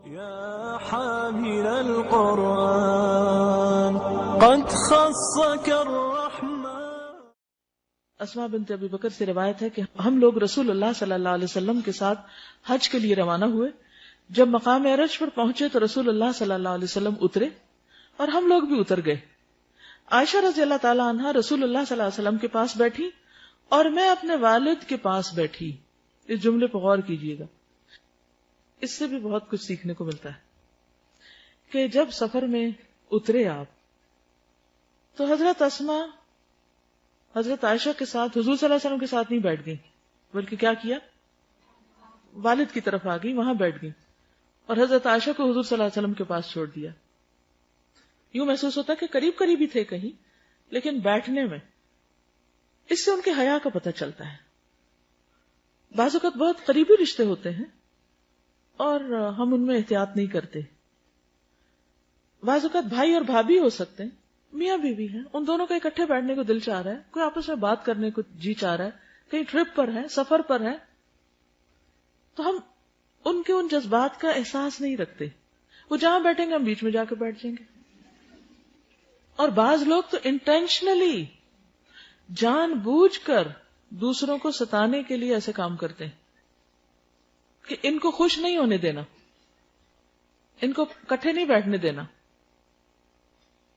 يا حامل القرآن قد خصك الرحمن. اسماء بنت ابی بکر سے روایت ہے کہ ہم لوگ رسول اللہ صلی اللہ علیہ وسلم کے ساتھ حج کے لیے روانہ ہوئے. جب مقام عرج پر پہنچے تو رسول اللہ صلی اللہ علیہ وسلم اترے اور ہم لوگ بھی اتر گئے. عائشہ رضی اللہ تعالی عنہا رسول اللہ صلی اللہ علیہ وسلم کے پاس بیٹھی اور میں اپنے والد کے پاس بیٹھی. اس جملے پر غور کیجیے گا, اس سے بھی بہت کچھ سیکھنے کو ملتا ہے کہ جب سفر میں اترے آپ تو حضرت اسماء حضرت عائشہ کے ساتھ حضور صلی اللہ علیہ وسلم کے ساتھ نہیں بیٹھ گئی, بلکہ کیا کیا, والد کی طرف آ گئی, وہاں بیٹھ گئی اور حضرت عائشہ کو حضور صلی اللہ علیہ وسلم کے پاس چھوڑ دیا. یوں محسوس ہوتا کہ قریب قریب ہی تھے کہیں, لیکن بیٹھنے میں اس سے ان کے حیا کا پتہ چلتا ہے. بعض اوقات بہت قریبی رشتے ہوتے ہیں اور ہم ان میں احتیاط نہیں کرتے. بعض اوقات بھائی اور بھابھی ہو سکتے ہیں, میاں بیوی ہیں, ان دونوں کا اکٹھے بیٹھنے کو دل چاہ رہا ہے, کوئی آپس میں بات کرنے کو جی چاہ رہا ہے, کہیں ٹرپ پر ہے, سفر پر ہے, تو ہم ان کے ان جذبات کا احساس نہیں رکھتے. وہ جہاں بیٹھیں گے ہم بیچ میں جا کے بیٹھ جائیں گے. اور بعض لوگ تو انٹینشنلی جان بوجھ کر دوسروں کو ستانے کے لیے ایسے کام کرتے ہیں کہ ان کو خوش نہیں ہونے دینا, ان کو اکٹھے نہیں بیٹھنے دینا.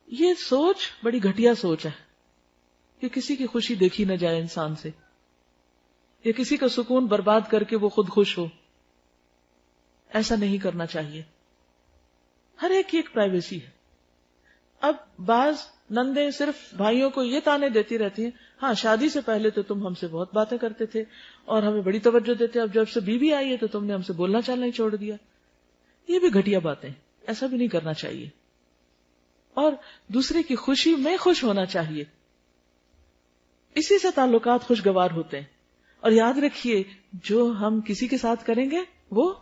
یہ سوچ بڑی گھٹیا سوچ ہے کہ کسی کی خوشی دیکھی نہ جائے انسان سے, یا کسی کا سکون برباد کر کے وہ خود خوش ہو. ایسا نہیں کرنا چاہیے. ہر ایک کی ایک پرائیویسی ہے. اب بعض نندیں صرف بھائیوں کو یہ تانے دیتی رہتی ہیں, ہاں شادی سے پہلے تو تم ہم سے بہت باتیں کرتے تھے اور ہمیں بڑی توجہ دیتے, اب جب سے بیوی آئی ہے تو تم نے ہم سے بولنا چالنا ہی چھوڑ دیا. یہ بھی گھٹیا باتیں, ایسا بھی نہیں کرنا چاہیے. اور دوسرے کی خوشی میں خوش ہونا چاہیے, اسی سے تعلقات خوشگوار ہوتے ہیں. اور یاد رکھیے جو ہم کسی کے ساتھ کریں گے وہ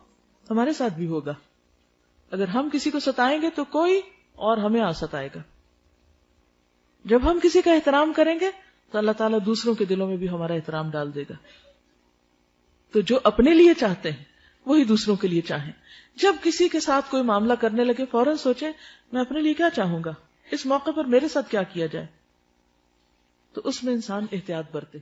ہمارے ساتھ بھی ہوگا. اگر ہم کسی کو ستائیں گے تو کوئی اور ہمیں آ ستائے گا. جب ہم کسی کا احترام کریں گے تو اللہ تعالیٰ دوسروں کے دلوں میں بھی ہمارا احترام ڈال دے گا. تو جو اپنے لیے چاہتے ہیں وہی دوسروں کے لیے چاہیں. جب کسی کے ساتھ کوئی معاملہ کرنے لگے فوراً سوچیں میں اپنے لیے کیا چاہوں گا, اس موقع پر میرے ساتھ کیا کیا جائے, تو اس میں انسان احتیاط برتے.